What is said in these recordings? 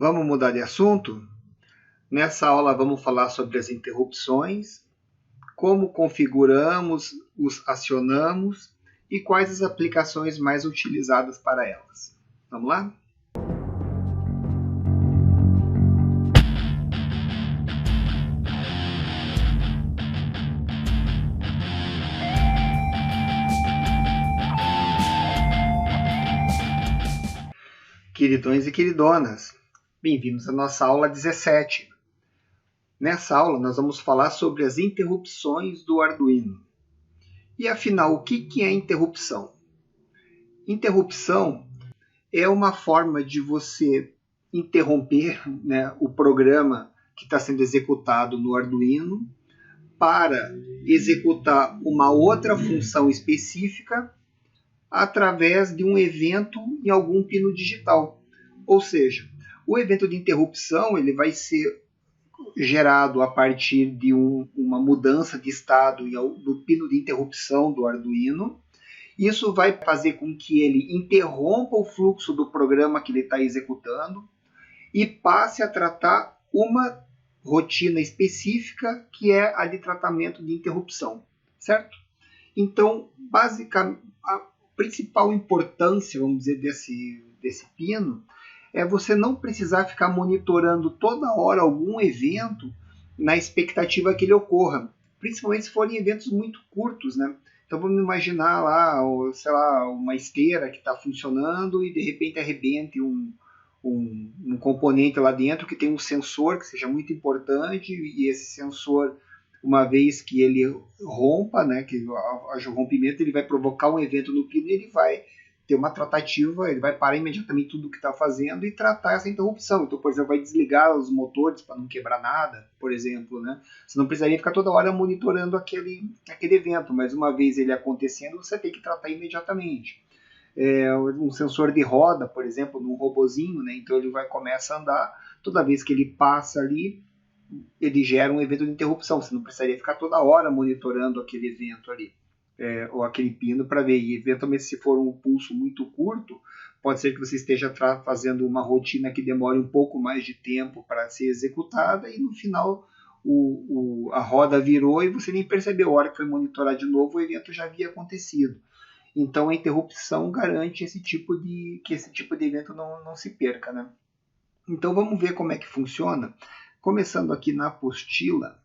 Vamos mudar de assunto? Nessa aula vamos falar sobre as interrupções, como configuramos, os acionamos e quais as aplicações mais utilizadas para elas. Vamos lá? Queridões e queridonas, bem-vindos à nossa aula 17. Nessa aula nós vamos falar sobre as interrupções do Arduino. E afinal, o que é interrupção? Interrupção é uma forma de você interromper, o programa que está sendo executado no Arduino para executar uma outra função específica através de um evento em algum pino digital. Ou seja, o evento de interrupção ele vai ser gerado a partir de uma mudança de estado no pino de interrupção do Arduino. Isso vai fazer com que ele interrompa o fluxo do programa que ele está executando e passe a tratar uma rotina específica que é a de tratamento de interrupção, certo? Então, basicamente, a principal importância, vamos dizer, desse pino é você não precisar ficar monitorando toda hora algum evento na expectativa que ele ocorra, principalmente se forem eventos muito curtos, né? Então vamos imaginar lá, sei lá, uma esteira que está funcionando e de repente arrebente um componente lá dentro que tem um sensor que seja muito importante e esse sensor, uma vez que ele rompa, que haja o rompimento, ele vai provocar um evento no pino e ele vai ter uma tratativa, ele vai parar imediatamente tudo o que está fazendo e tratar essa interrupção. Então, por exemplo, vai desligar os motores para não quebrar nada, por exemplo. Você não precisaria ficar toda hora monitorando aquele evento, mas uma vez ele acontecendo, você tem que tratar imediatamente. Um sensor de roda, por exemplo, num robozinho, então ele começa a andar, toda vez que ele passa ali, ele gera um evento de interrupção. Você não precisaria ficar toda hora monitorando aquele evento ali. Ou aquele pino para ver. E eventualmente, se for um pulso muito curto, pode ser que você esteja fazendo uma rotina que demore um pouco mais de tempo para ser executada e no final a roda virou e você nem percebeu. A hora que foi monitorar de novo, o evento já havia acontecido. Então a interrupção garante que esse tipo de evento não se perca. Então vamos ver como é que funciona. Começando aqui na apostila.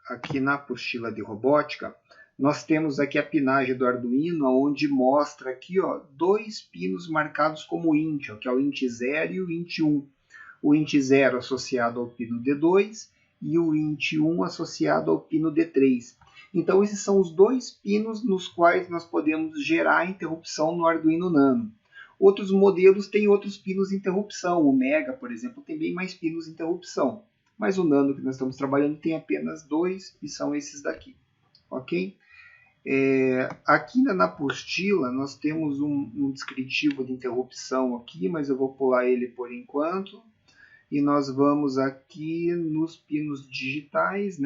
Aqui na apostila de robótica, nós temos aqui a pinagem do Arduino, onde mostra aqui dois pinos marcados como int, que é o int 0 e o int 1. O int 0 associado ao pino D2 e o int 1 associado ao pino D3. Então esses são os dois pinos nos quais nós podemos gerar interrupção no Arduino Nano. Outros modelos têm outros pinos de interrupção. O Mega, por exemplo, tem bem mais pinos de interrupção. Mas o Nano que nós estamos trabalhando tem apenas dois, e são esses daqui. Ok? Aqui na apostila nós temos um descritivo de interrupção aqui, mas eu vou pular ele por enquanto. E nós vamos aqui nos pinos digitais,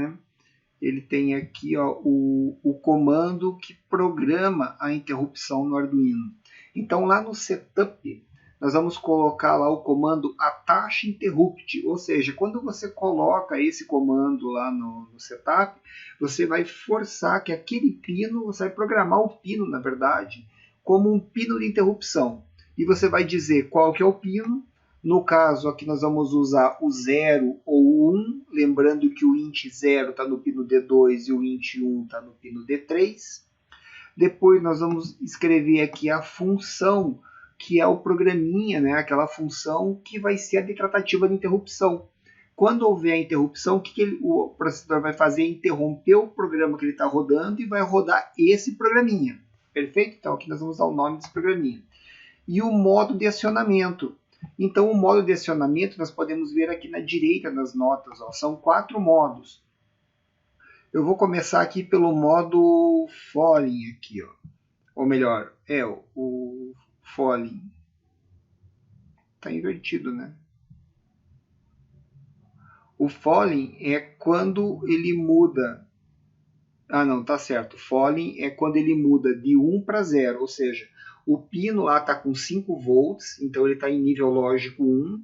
Ele tem aqui o comando que programa a interrupção no Arduino. Então lá no setup, nós vamos colocar lá o comando attach interrupt, ou seja, quando você coloca esse comando lá no setup, você vai forçar que aquele pino, você vai programar o pino, na verdade, como um pino de interrupção. E você vai dizer qual que é o pino. No caso, aqui nós vamos usar o 0 ou o 1, lembrando que o int 0 está no pino D2 e o int 1 está no pino D3. Depois nós vamos escrever aqui a função, que é o programinha, aquela função que vai ser a de tratativa de interrupção. Quando houver a interrupção, o que o processador vai fazer? É interromper o programa que ele está rodando e vai rodar esse programinha. Perfeito? Então aqui nós vamos dar o nome desse programinha. E o modo de acionamento. Então o modo de acionamento nós podemos ver aqui na direita das notas. São 4 modos. Eu vou começar aqui pelo modo falling aqui, ou melhor, o falling. Está invertido, O falling é quando ele muda. Ah, não, tá certo. Falling é quando ele muda de 1 para 0, ou seja, O pino lá está com 5 volts, então ele está em nível lógico 1,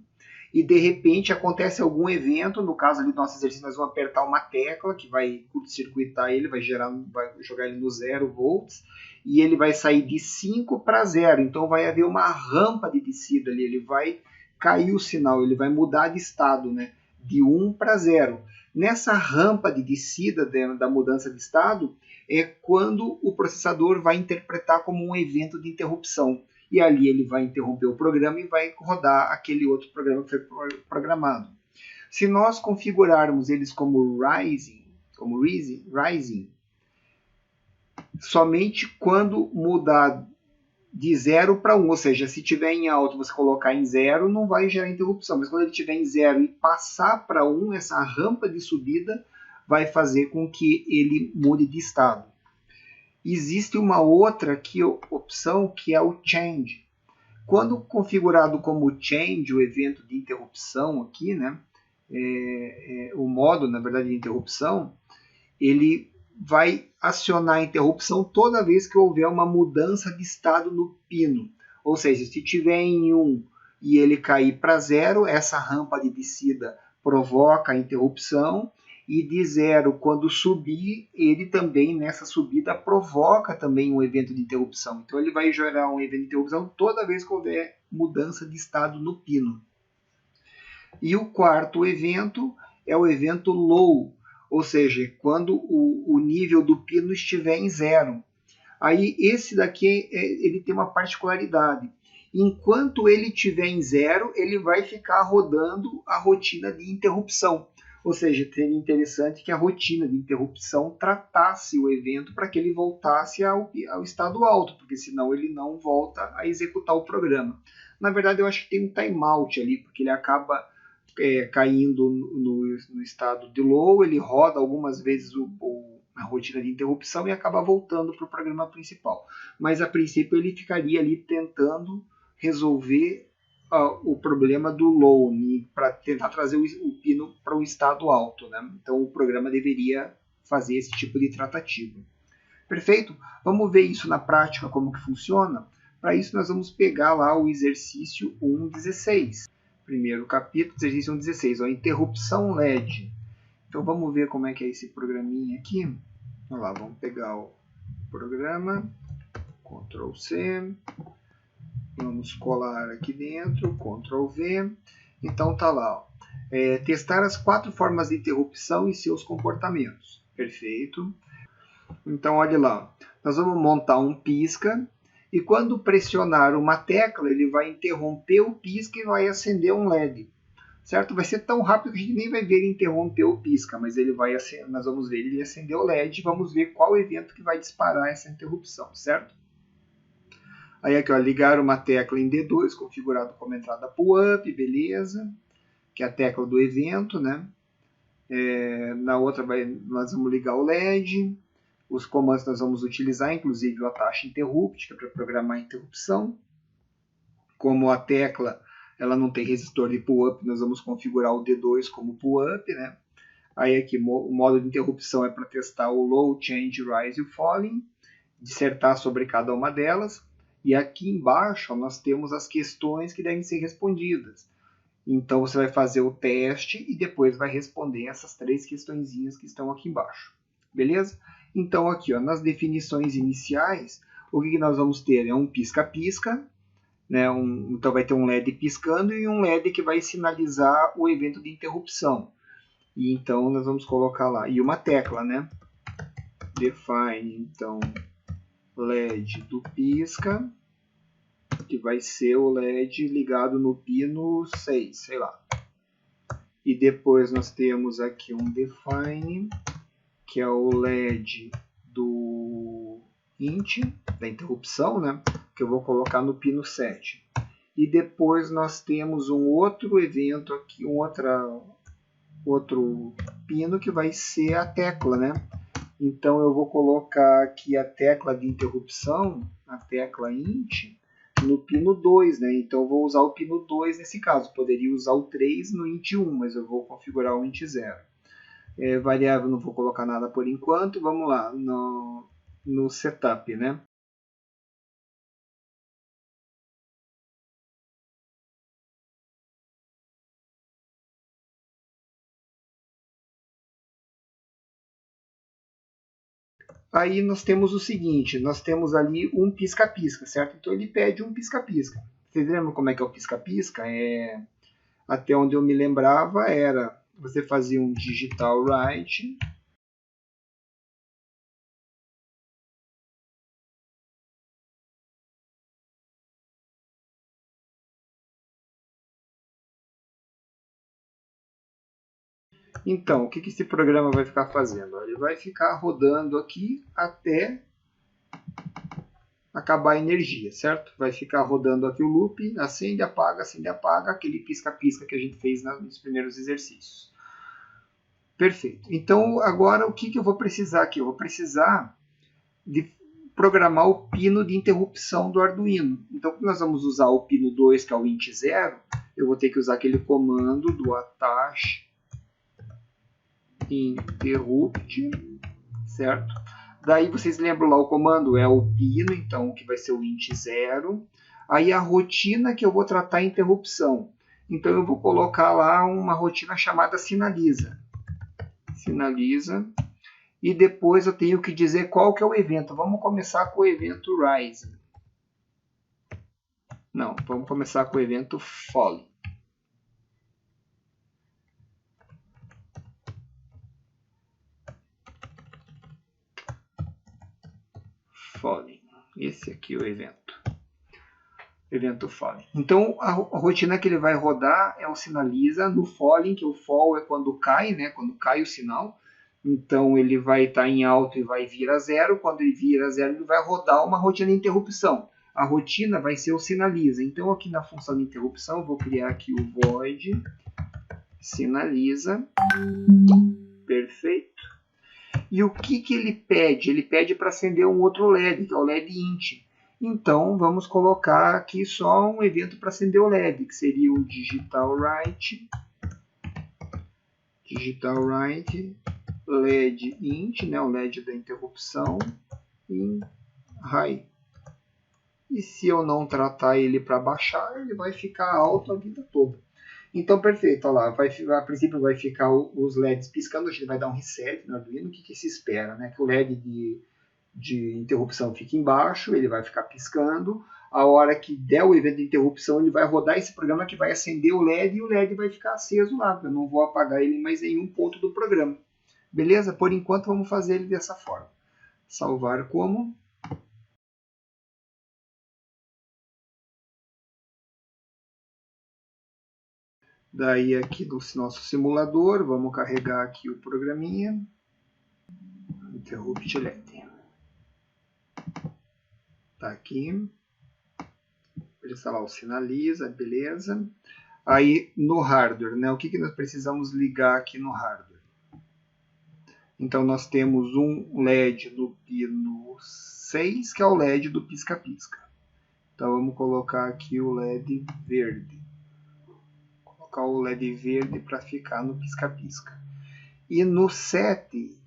e de repente acontece algum evento, no caso ali do nosso exercício nós vamos apertar uma tecla que vai curto-circuitar ele, vai jogar ele no 0 volts, e ele vai sair de 5 para 0, então vai haver uma rampa de descida ali, ele vai cair o sinal, ele vai mudar de estado, né, de 1 para 0. Nessa rampa de descida da mudança de estado é quando o processador vai interpretar como um evento de interrupção. E ali ele vai interromper o programa e vai rodar aquele outro programa que foi programado. Se nós configurarmos eles como rising, somente quando mudar de 0 para 1, ou seja, se tiver em alto você colocar em 0, não vai gerar interrupção, mas quando ele estiver em 0 e passar para 1, essa rampa de subida vai fazer com que ele mude de estado. Existe uma outra opção que é o change. Quando configurado como change, o evento de interrupção aqui, né, o modo, na verdade, de interrupção, ele vai acionar a interrupção toda vez que houver uma mudança de estado no pino. Ou seja, se tiver em 1 e ele cair para 0, essa rampa de descida provoca a interrupção, e de 0, quando subir, ele também, nessa subida, provoca também um evento de interrupção. Então ele vai gerar um evento de interrupção toda vez que houver mudança de estado no pino. E o quarto evento é o evento low, ou seja, quando o nível do pino estiver em 0. Aí esse daqui ele tem uma particularidade. Enquanto ele estiver em 0, ele vai ficar rodando a rotina de interrupção. Ou seja, seria interessante que a rotina de interrupção tratasse o evento para que ele voltasse ao estado alto, porque senão ele não volta a executar o programa. Na verdade, eu acho que tem um timeout ali, porque ele acaba caindo no estado de low, ele roda algumas vezes a rotina de interrupção e acaba voltando para o programa principal. Mas a princípio ele ficaria ali tentando resolver o problema do low, para tentar trazer o pino para um estado alto, né? Então o programa deveria fazer esse tipo de tratativa. Perfeito? Vamos ver isso na prática, como que funciona? Para isso nós vamos pegar lá o exercício 1.16. Primeiro capítulo, exercício 1.16, a interrupção LED. Então vamos ver como é que é esse programinha aqui. Vamos lá, vamos pegar o programa, Ctrl C, vamos colar aqui dentro, Ctrl V. Então tá lá, ó. Testar as 4 formas de interrupção e seus comportamentos. Perfeito. Então olha lá, nós vamos montar um pisca, e quando pressionar uma tecla, ele vai interromper o pisca e vai acender um LED. Certo? Vai ser tão rápido que a gente nem vai ver ele interromper o pisca, mas ele vai acender, nós vamos ver ele acender o LED e vamos ver qual evento que vai disparar essa interrupção, certo? Aí aqui, ó, ligar uma tecla em D2, configurado como entrada pull-up, beleza, que é a tecla do evento, né? Na outra nós vamos ligar o LED, os comandos nós vamos utilizar, inclusive o attach interrupt, que é para programar a interrupção. Como a tecla ela não tem resistor de pull-up, nós vamos configurar o D2 como pull-up, né? Aí aqui o modo de interrupção é para testar o low, change, rise e falling, dissertar sobre cada uma delas. E aqui embaixo ó, nós temos as questões que devem ser respondidas. Então você vai fazer o teste e depois vai responder essas 3 questõezinhas que estão aqui embaixo. Beleza? Então aqui ó, nas definições iniciais, o que nós vamos ter é um pisca-pisca, né? Então vai ter um LED piscando e um LED que vai sinalizar o evento de interrupção. E então nós vamos colocar lá, e uma tecla, né? Define, então, LED do pisca, que vai ser o LED ligado no pino 6, sei lá. E depois nós temos aqui um define, que é o LED do int, da interrupção, né? Que eu vou colocar no pino 7. E depois nós temos um outro evento aqui, outro pino que vai ser a tecla, né? Então eu vou colocar aqui a tecla de interrupção, a tecla int, no pino 2, né? Então eu vou usar o pino 2 nesse caso. Poderia usar o 3 no int 1, mas eu vou configurar o int 0. Variável não vou colocar nada por enquanto. Vamos lá no setup, né? Aí nós temos o seguinte, nós temos ali um pisca-pisca, certo? Então ele pede um pisca-pisca. Vocês lembram como é que é o pisca-pisca? Até onde eu me lembrava era, você fazia um digital write, então, o que esse programa vai ficar fazendo? Ele vai ficar rodando aqui até acabar a energia, certo? Vai ficar rodando aqui o loop, acende, apaga, aquele pisca-pisca que a gente fez nos primeiros exercícios. Perfeito. Então, agora o que eu vou precisar aqui? Eu vou precisar de programar o pino de interrupção do Arduino. Então, nós vamos usar o pino 2, que é o int0, eu vou ter que usar aquele comando do attach interrupt, certo? Daí vocês lembram lá o comando é o pino, então que vai ser o int0. Aí a rotina que eu vou tratar a interrupção. Então eu vou colocar lá uma rotina chamada sinaliza. Sinaliza. E depois eu tenho que dizer qual que é o evento. Vamos começar com o evento rise. Não, vamos começar com o evento fall. Falling. Esse aqui é o evento. Evento falling. Então a rotina que ele vai rodar é o sinaliza no falling, que o fall é quando cai, né? Quando cai o sinal. Então ele vai estar em alto e vai vir a zero. Quando ele vir a zero, ele vai rodar uma rotina de interrupção. A rotina vai ser o sinaliza. Então aqui na função de interrupção eu vou criar aqui o void sinaliza. Perfeito. E o que ele pede? Ele pede para acender um outro LED, que é o LED int. Então, vamos colocar aqui só um evento para acender o LED, que seria o digital write LED int, né, o LED da interrupção, em high. E se eu não tratar ele para baixar, ele vai ficar alto a vida toda. Então, perfeito, olha lá, a princípio vai ficar os LEDs piscando, a gente vai dar um reset no Arduino. O que se espera? Né? Que o LED de interrupção fique embaixo, ele vai ficar piscando. A hora que der o evento de interrupção, ele vai rodar esse programa que vai acender o LED e o LED vai ficar aceso lá. Eu não vou apagar ele em mais nenhum ponto do programa. Beleza? Por enquanto, vamos fazer ele dessa forma. Salvar como... Daí aqui no nosso simulador, vamos carregar aqui o programinha. Interrupt LED. Tá aqui. Vou instalar o sinaliza, beleza. Aí no hardware, né? O que nós precisamos ligar aqui no hardware? Então nós temos um LED no pino 6, que é o LED do pisca-pisca. Então vamos colocar aqui o LED verde. Colocar o LED verde para ficar no pisca-pisca. E no 7,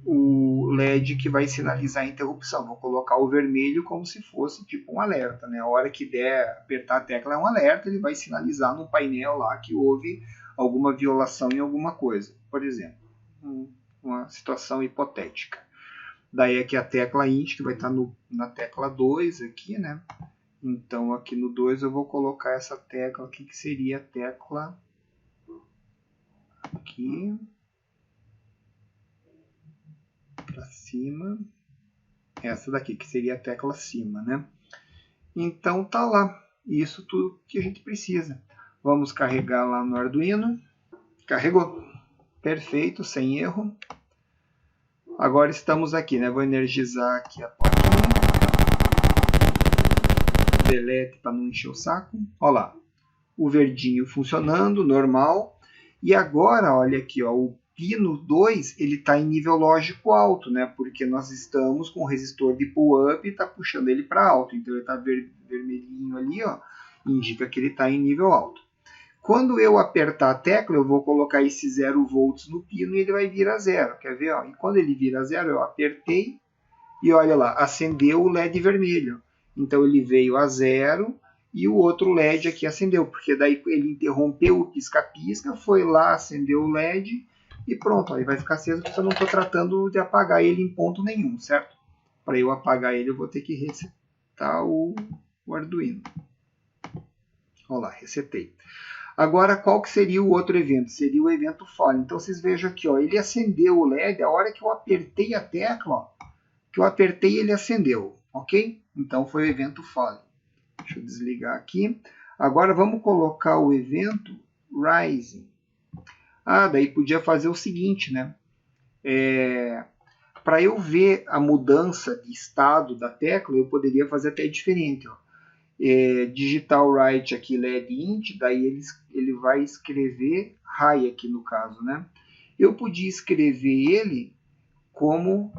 o LED que vai sinalizar a interrupção. Vou colocar o vermelho como se fosse tipo um alerta. Né? A hora que der apertar a tecla é um alerta, ele vai sinalizar no painel lá que houve alguma violação em alguma coisa. Por exemplo, uma situação hipotética. Daí aqui a tecla int, que vai estar na tecla 2 aqui, né? Então aqui no 2 eu vou colocar essa tecla aqui, que seria a tecla aqui para cima, essa daqui que seria a tecla acima, né? Então tá lá, isso tudo que a gente precisa. Vamos carregar lá no Arduino. Carregou, perfeito, sem erro. Agora estamos aqui, né? Vou energizar aqui a plaquinha. Delete para não encher o saco. Olha lá, o verdinho funcionando, normal. E agora, olha aqui, ó, o pino 2 ele está em nível lógico alto, né? Porque nós estamos com o resistor de pull-up e está puxando ele para alto. Então ele está vermelhinho ali, ó, indica que ele está em nível alto. Quando eu apertar a tecla, eu vou colocar esse 0 volts no pino e ele vai vir a 0. Quer ver? Ó? E quando ele vir a 0, eu apertei e olha lá, acendeu o LED vermelho. Então ele veio a 0 e o outro LED aqui acendeu, porque daí ele interrompeu o pisca-pisca, foi lá, acendeu o LED e pronto, aí vai ficar aceso porque eu não estou tratando de apagar ele em ponto nenhum, certo? Para eu apagar ele eu vou ter que resetar o Arduino. Olha lá, resetei. Agora, qual que seria o outro evento? Seria o evento falling. Então, vocês vejam aqui, ó, ele acendeu o LED a hora que eu apertei a tecla, ó, que eu apertei ele acendeu, ok? Então, foi o evento falling. Deixa eu desligar aqui. Agora, vamos colocar o evento rising. Ah, daí podia fazer o seguinte, né? Para eu ver a mudança de estado da tecla, eu poderia fazer até diferente, ó. Digitar o write aqui LED int, daí ele vai escrever high aqui no caso, né? Eu podia escrever ele como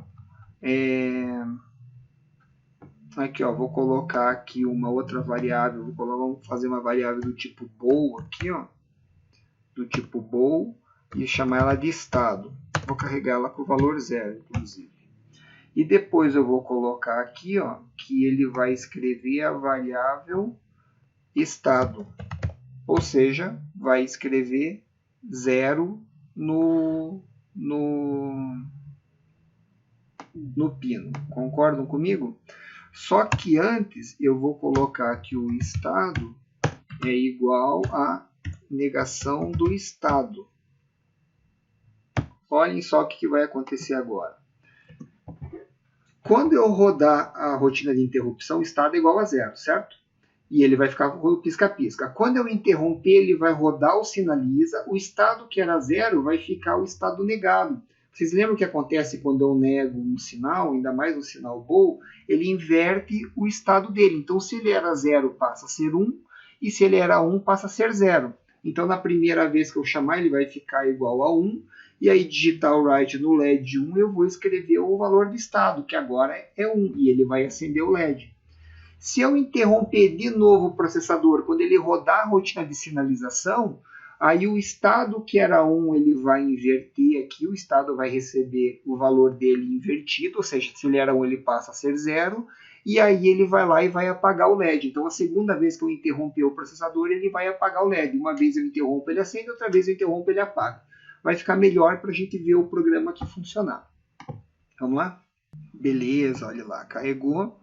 aqui, ó, vou colocar aqui uma outra variável, vamos fazer uma variável do tipo bool aqui, ó, do tipo bool e chamar ela de estado. Vou carregar ela com o valor 0, inclusive. E depois eu vou colocar aqui, ó, que ele vai escrever a variável estado. Ou seja, vai escrever 0 no pino. Concordam comigo? Só que antes eu vou colocar que o estado é igual a negação do estado. Olhem só o que vai acontecer agora. Quando eu rodar a rotina de interrupção, o estado é igual a 0, certo? E ele vai ficar com pisca-pisca. Quando eu interromper, ele vai rodar o sinaliza. O estado que era 0 vai ficar o estado negado. Vocês lembram o que acontece quando eu nego um sinal, ainda mais um sinal bool? Ele inverte o estado dele. Então, se ele era 0, passa a ser 1. E se ele era 1, passa a ser 0. Então, na primeira vez que eu chamar, ele vai ficar igual a 1. E aí, digitar o write no LED 1, eu vou escrever o valor do estado, que agora é 1. E ele vai acender o LED. Se eu interromper de novo o processador, quando ele rodar a rotina de sinalização, aí o estado que era 1, ele vai inverter aqui, o estado vai receber o valor dele invertido, ou seja, se ele era 1, ele passa a ser 0, e aí ele vai lá e vai apagar o LED. Então, a segunda vez que eu interromper o processador, ele vai apagar o LED. Uma vez eu interrompo, ele acende, outra vez eu interrompo, ele apaga. Vai ficar melhor para a gente ver o programa aqui funcionar. Vamos lá? Beleza, olha lá, carregou.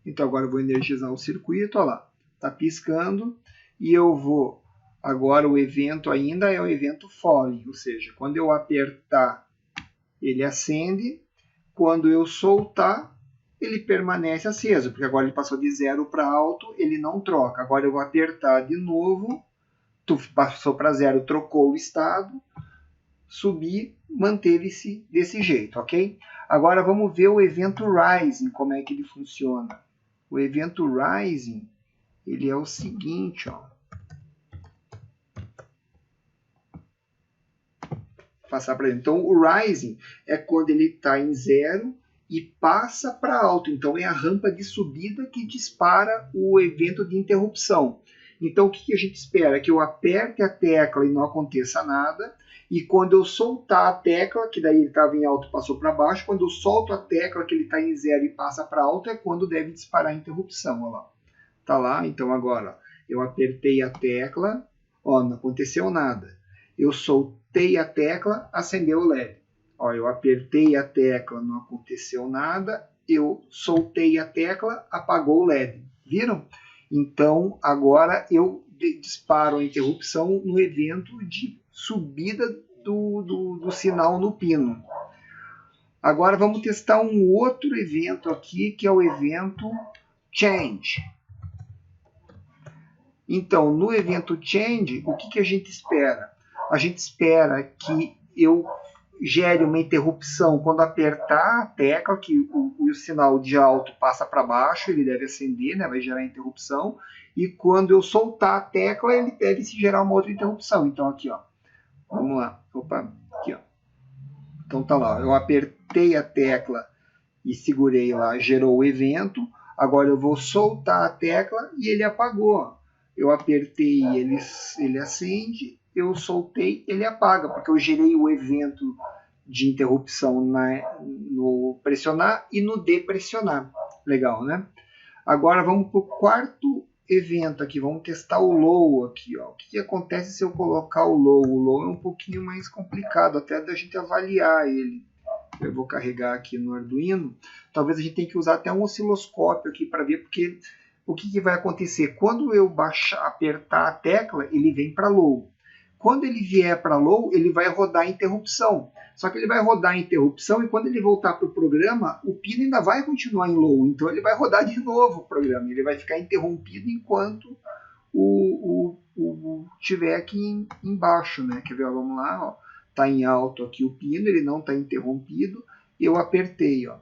Então, agora eu vou energizar o circuito, olha lá, está piscando, e eu vou, agora o evento ainda é o evento falling, ou seja, quando eu apertar, ele acende, quando eu soltar, ele permanece aceso, porque agora ele passou de 0 para alto, ele não troca. Agora eu vou apertar de novo, passou para 0, trocou o estado, subir, manteve-se desse jeito, ok? Agora vamos ver o evento rising, como é que ele funciona. O evento rising, ele é o seguinte, ó. Vou passar para ele. Então, o rising é quando ele está em 0 e passa para alto. Então, é a rampa de subida que dispara o evento de interrupção. Então, o que a gente espera? Que eu aperte a tecla e não aconteça nada. E quando eu soltar a tecla, que daí ele estava em alto e passou para baixo, quando eu solto a tecla que ele está em 0 e passa para alto, é quando deve disparar a interrupção. Olha lá. Tá lá, então agora eu apertei a tecla, ó, não aconteceu nada. Eu soltei a tecla, acendeu o LED. Ó, eu apertei a tecla, não aconteceu nada. Eu soltei a tecla, apagou o LED. Viram? Então agora eu disparo a interrupção no evento de subida do sinal no pino. Agora vamos testar um outro evento aqui, que é o evento change. Então, no evento change, o que a gente espera? A gente espera que eu gere uma interrupção quando apertar a tecla, que o sinal de alto passa para baixo, ele deve acender, né? Vai gerar interrupção. E quando eu soltar a tecla, ele deve se gerar uma outra interrupção. Então, aqui, ó. Vamos lá. Opa, aqui, ó. Então, tá lá. Eu apertei a tecla e segurei lá, gerou o evento. Agora eu vou soltar a tecla e ele apagou. Eu apertei, ele acende. Eu soltei, ele apaga, porque eu gerei o evento de interrupção no pressionar e no depressionar. Legal, né? Agora vamos para o quarto evento aqui, vamos testar o low aqui, ó. O que acontece se eu colocar o low? O low é um pouquinho mais complicado, até da gente avaliar ele. Eu vou carregar aqui no Arduino. Talvez a gente tenha que usar até um osciloscópio aqui para ver, porque o que vai acontecer? Quando eu apertar a tecla, ele vem para low. Quando ele vier para low, ele vai rodar a interrupção. Só que ele vai rodar a interrupção e quando ele voltar para o programa, o pino ainda vai continuar em low. Então ele vai rodar de novo o programa. Ele vai ficar interrompido enquanto tiver aqui embaixo, né? Quer ver? Vamos lá, está em alto aqui o pino, ele não está interrompido. Eu apertei, ó.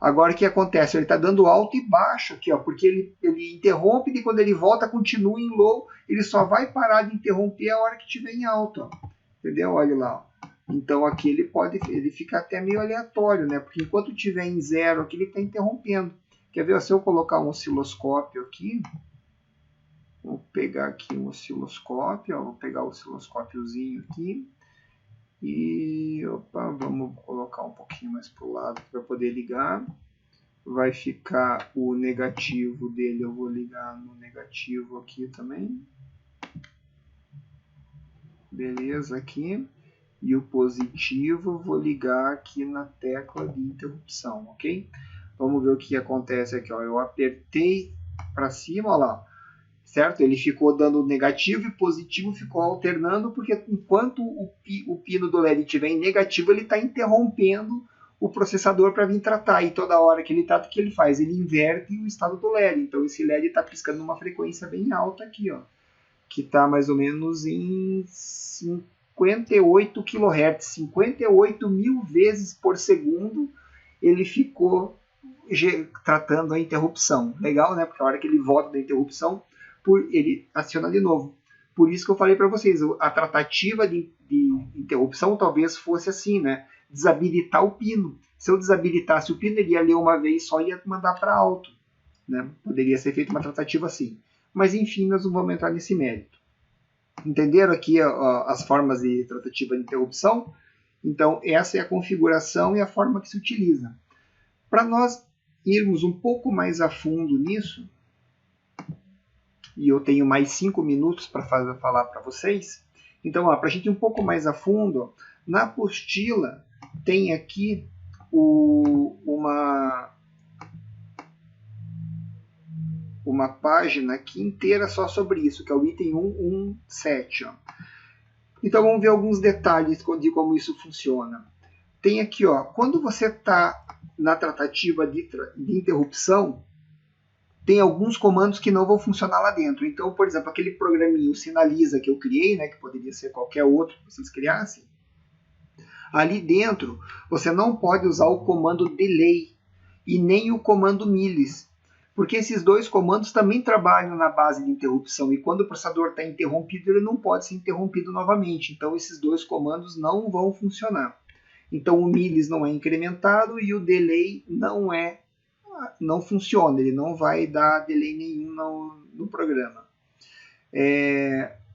Agora o que acontece? Ele está dando alto e baixo aqui, ó, porque ele interrompe e quando ele volta continua em low. Ele só vai parar de interromper a hora que estiver em alto, ó. Entendeu? Olha lá, ó. Então aqui ele fica até meio aleatório, né? Porque enquanto estiver em zero aqui ele está interrompendo. Quer ver? Se eu colocar um osciloscópio aqui, vou pegar aqui um osciloscópio, ó, vou pegar o osciloscópiozinho aqui e opa, vamos colocar um pouquinho mais para o lado para poder ligar. Vai ficar o negativo dele, eu vou ligar no negativo aqui também. Beleza, aqui. E o positivo eu vou ligar aqui na tecla de interrupção, ok? Vamos ver o que acontece aqui, ó. Eu apertei para cima, ó lá, certo? Ele ficou dando negativo e positivo, ficou alternando, porque enquanto o pino do LED estiver em negativo, ele está interrompendo o processador para vir tratar. E toda hora que ele trata, o que ele faz? Ele inverte o estado do LED. Então esse LED está piscando numa frequência bem alta aqui, ó, que está mais ou menos em 58 kHz, 58 mil vezes por segundo ele ficou tratando a interrupção. Legal, né? Porque a hora que ele volta da interrupção, ele aciona de novo. Por isso que eu falei para vocês, a tratativa de interrupção talvez fosse assim, né? Desabilitar o pino. Se eu desabilitasse o pino, ele ia ler uma vez só e ia mandar para alto, né? Poderia ser feita uma tratativa assim. Mas enfim, nós não vamos entrar nesse mérito. Entenderam aqui as formas de tratativa de interrupção? Então, essa é a configuração e a forma que se utiliza. Para nós irmos um pouco mais a fundo nisso, e eu tenho mais 5 minutos para falar para vocês, então, para a gente ir um pouco mais a fundo, na apostila tem aqui uma página aqui inteira só sobre isso, que é o item 117. Ó. Então vamos ver alguns detalhes de como isso funciona. Tem aqui, ó, quando você está na tratativa de interrupção, tem alguns comandos que não vão funcionar lá dentro. Então, por exemplo, aquele programinho Sinaliza que eu criei, né, que poderia ser qualquer outro que vocês criassem, ali dentro você não pode usar o comando delay e nem o comando milis, porque esses dois comandos também trabalham na base de interrupção e quando o processador está interrompido, ele não pode ser interrompido novamente. Então, esses dois comandos não vão funcionar. Então, o milis não é incrementado e o delay não funciona, ele não vai dar delay nenhum no programa.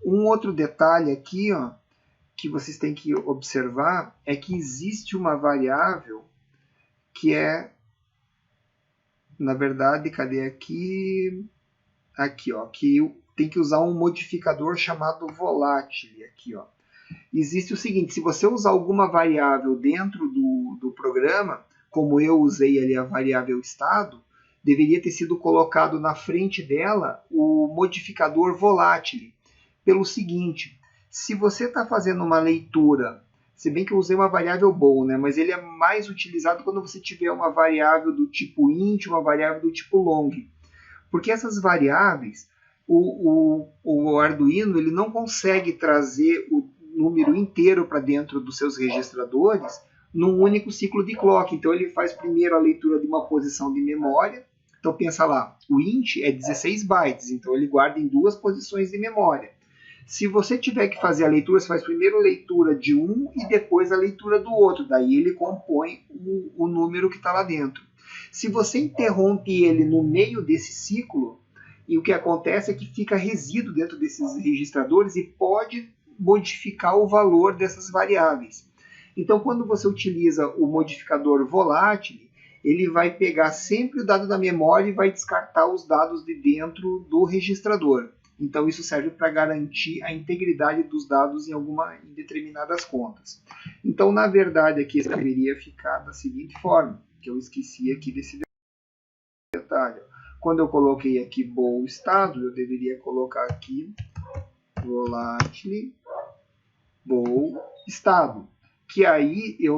Um outro detalhe aqui, ó, que vocês têm que observar é que existe uma variável que é, na verdade, cadê aqui? Aqui, ó, que tem que usar um modificador chamado volátil. Aqui, ó. Existe o seguinte, se você usar alguma variável dentro do programa, como eu usei ali a variável estado, deveria ter sido colocado na frente dela o modificador volátil. Pelo seguinte, se você está fazendo uma leitura, se bem que eu usei uma variável bool, né, mas ele é mais utilizado quando você tiver uma variável do tipo int, uma variável do tipo long. Porque essas variáveis, o Arduino ele não consegue trazer o número inteiro para dentro dos seus registradores num único ciclo de clock. Então ele faz primeiro a leitura de uma posição de memória. Então pensa lá, o int é 16 bytes, então ele guarda em 2 posições de memória. Se você tiver que fazer a leitura, você faz primeiro a leitura de um e depois a leitura do outro. Daí ele compõe o número que está lá dentro. Se você interrompe ele no meio desse ciclo, e o que acontece é que fica resíduo dentro desses registradores e pode modificar o valor dessas variáveis. Então, quando você utiliza o modificador volátil, ele vai pegar sempre o dado da memória e vai descartar os dados de dentro do registrador. Então isso serve para garantir a integridade dos dados em determinadas contas. Então, na verdade, aqui deveria ficar da seguinte forma, que eu esqueci aqui desse detalhe. Quando eu coloquei aqui bool estado, eu deveria colocar aqui volatile bool estado, que aí eu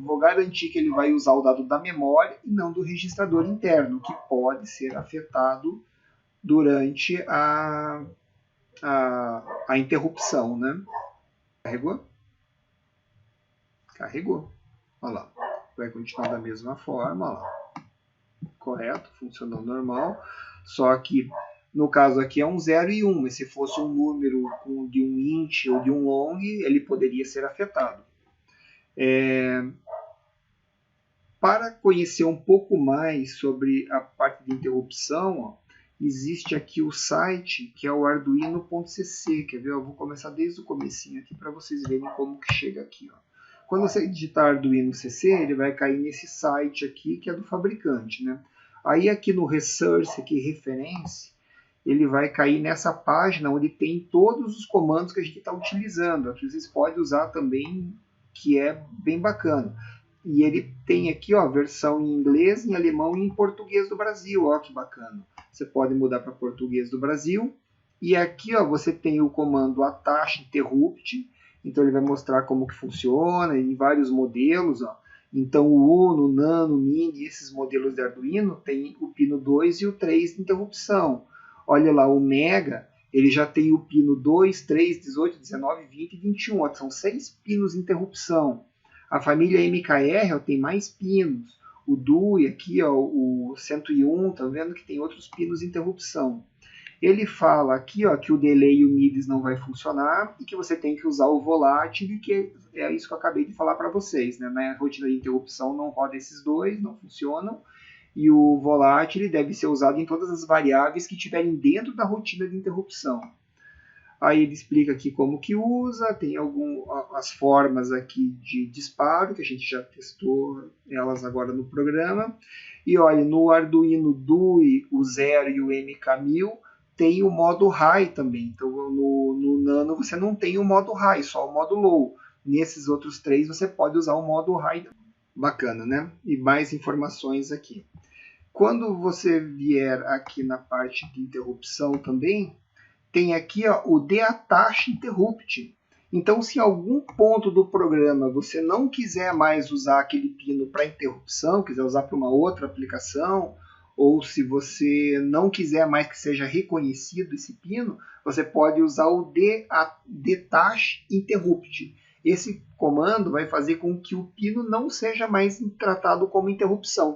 vou garantir que ele vai usar o dado da memória e não do registrador interno, que pode ser afetado durante a interrupção, né? Carregou? Carregou. Olha lá. Vai continuar da mesma forma, olha lá. Correto, funcionou normal. Só que no caso aqui é um 0 e 1, mas se fosse um número de um int ou de um long, ele poderia ser afetado. Para conhecer um pouco mais sobre a parte de interrupção, ó, existe aqui o site que é o arduino.cc. Quer ver? Eu vou começar desde o comecinho aqui para vocês verem como que chega aqui. Ó. Quando você digitar Arduino.cc, ele vai cair nesse site aqui que é do fabricante, né? Aí aqui no Resource, aqui Reference, ele vai cair nessa página onde tem todos os comandos que a gente está utilizando. Aqui vocês podem usar também, que é bem bacana. E ele tem aqui a versão em inglês, em alemão e em português do Brasil. Ó, que bacana. Você pode mudar para português do Brasil. E aqui ó, você tem o comando attach interrupt. Então ele vai mostrar como que funciona em vários modelos. Ó. Então o Uno, Nano, Mini, esses modelos de Arduino tem o pino 2 e o 3 de interrupção. Olha lá, o Mega, ele já tem o pino 2, 3, 18, 19, 20 e 21. Ó, são 6 pinos de interrupção. A família MKR ó, tem mais pinos. O DUI aqui, ó, o 101, tá vendo que tem outros pinos de interrupção. Ele fala aqui ó, que o delay e o MIDI não vai funcionar e que você tem que usar o volátil, que é isso que eu acabei de falar para vocês. Né? Na rotina de interrupção não roda esses dois, não funcionam. E o volátil ele deve ser usado em todas as variáveis que estiverem dentro da rotina de interrupção. Aí ele explica aqui como que usa, tem as formas aqui de disparo, que a gente já testou elas agora no programa. E olha, no Arduino DUI, o 0 e o MK1000, tem o modo high também. Então no Nano você não tem o modo high, só o modo low. Nesses outros três você pode usar o modo high. Bacana, né? E mais informações aqui. Quando você vier aqui na parte de interrupção também, tem aqui ó, o deattach interrupt. Então, se em algum ponto do programa você não quiser mais usar aquele pino para interrupção, quiser usar para uma outra aplicação, ou se você não quiser mais que seja reconhecido esse pino, você pode usar o detach interrupt. Esse comando vai fazer com que o pino não seja mais tratado como interrupção.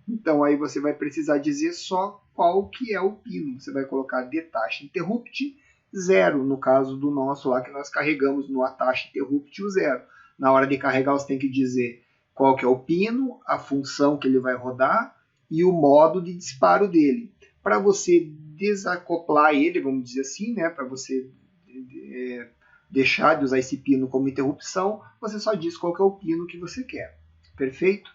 Então aí você vai precisar dizer só qual que é o pino. Você vai colocar detach interrupt 0, no caso do nosso lá que nós carregamos no attach interrupt o 0. Na hora de carregar você tem que dizer qual que é o pino, a função que ele vai rodar e o modo de disparo dele. Para você desacoplar ele, vamos dizer assim, né, para você deixar de usar esse pino como interrupção, você só diz qual que é o pino que você quer. Perfeito?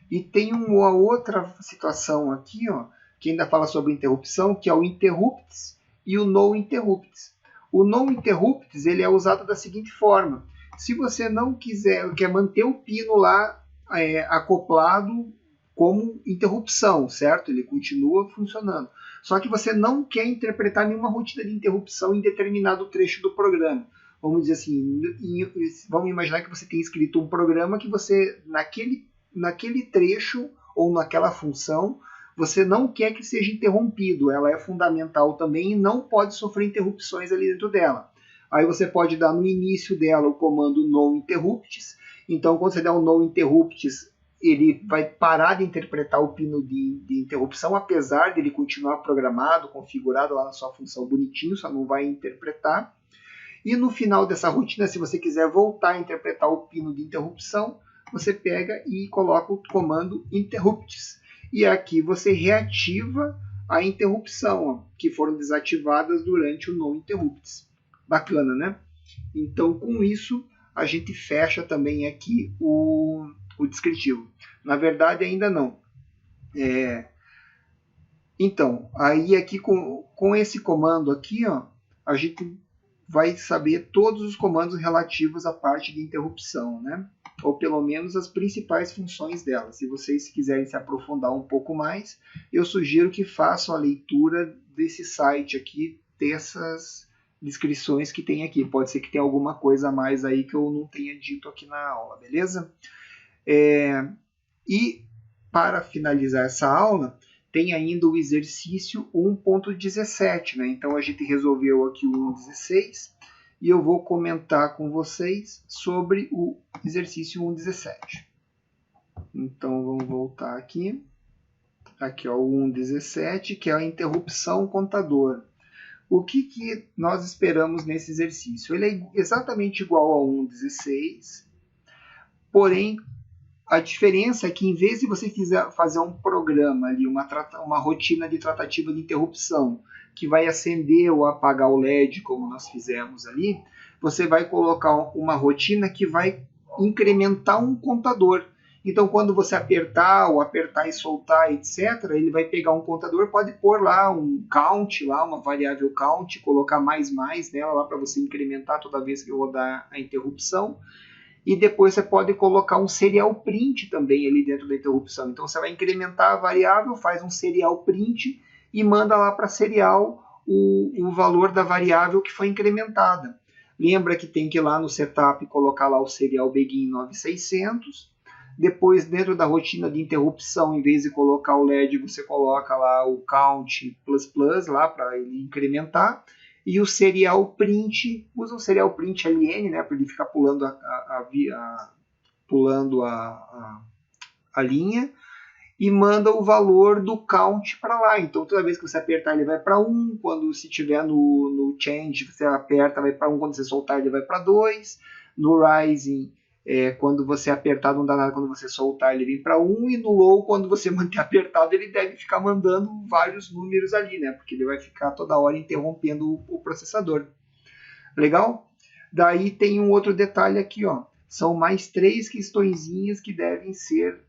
E tem uma outra situação aqui, ó, que ainda fala sobre interrupção, que é o interrupts e o no interrupts. O no interrupts ele é usado da seguinte forma: se você não quer manter o pino lá acoplado como interrupção, certo? Ele continua funcionando. Só que você não quer interpretar nenhuma rotina de interrupção em determinado trecho do programa. Vamos dizer assim, vamos imaginar que você tem escrito um programa que você, naquele trecho ou naquela função, você não quer que seja interrompido. Ela é fundamental também e não pode sofrer interrupções ali dentro dela. Aí você pode dar no início dela o comando no interrupts. Então, quando você der o no interrupts, ele vai parar de interpretar o pino de interrupção, apesar de ele continuar programado, configurado lá na sua função bonitinho, só não vai interpretar. E no final dessa rotina, se você quiser voltar a interpretar o pino de interrupção, você pega e coloca o comando interrupts. E aqui você reativa a interrupção, que foram desativadas durante o no interrupts. Bacana, né? Então, com isso, a gente fecha também aqui o descritivo. Na verdade, ainda não. Então, aí aqui com esse comando aqui, ó, a gente vai saber todos os comandos relativos à parte de interrupção, né? Ou pelo menos as principais funções dela. Se vocês quiserem se aprofundar um pouco mais, eu sugiro que façam a leitura desse site aqui, dessas descrições que tem aqui. Pode ser que tenha alguma coisa a mais aí que eu não tenha dito aqui na aula, beleza? E para finalizar essa aula, tem ainda o exercício 1.17, né? Então a gente resolveu aqui o 1.16 e eu vou comentar com vocês sobre o exercício 1.17. Então vamos voltar aqui. Aqui ó, o 1.17, que é a interrupção contador. O que nós esperamos nesse exercício? Ele é exatamente igual ao 1.16, porém a diferença é que, em vez de você fazer um programa ali, uma rotina de tratativa de interrupção, que vai acender ou apagar o LED, como nós fizemos ali, você vai colocar uma rotina que vai incrementar um contador. Então, quando você apertar e soltar, etc., ele vai pegar um contador, pode pôr lá um count, lá, uma variável count, colocar mais nela lá para você incrementar toda vez que rodar a interrupção. E depois você pode colocar um serial print também ali dentro da interrupção. Então você vai incrementar a variável, faz um serial print e manda lá para serial o valor da variável que foi incrementada. Lembra que tem que ir lá no setup colocar lá o serial begin 9600. Depois, dentro da rotina de interrupção, em vez de colocar o LED, você coloca lá o count ++ lá para ele incrementar. E o serial print, usa o serial print ln, né, para ele ficar pulando a linha, e manda o valor do count para lá. Então, toda vez que você apertar, ele vai para 1, quando se tiver no change, você aperta, vai para 1, quando você soltar, ele vai para 2, no rising, quando você apertar, não dá nada, quando você soltar, ele vem para 1, e no low, quando você manter apertado, ele deve ficar mandando vários números ali, né? Porque ele vai ficar toda hora interrompendo o processador. Legal? Daí tem um outro detalhe aqui, ó. São mais 3 questõezinhas que devem ser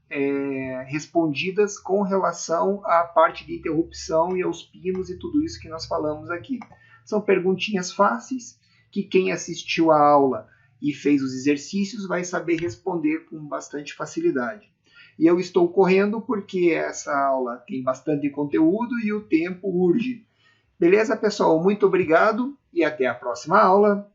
respondidas com relação à parte de interrupção e aos pinos e tudo isso que nós falamos aqui. São perguntinhas fáceis que quem assistiu a aula e fez os exercícios vai saber responder com bastante facilidade. E eu estou correndo porque essa aula tem bastante conteúdo e o tempo urge. Beleza, pessoal? Muito obrigado e até a próxima aula.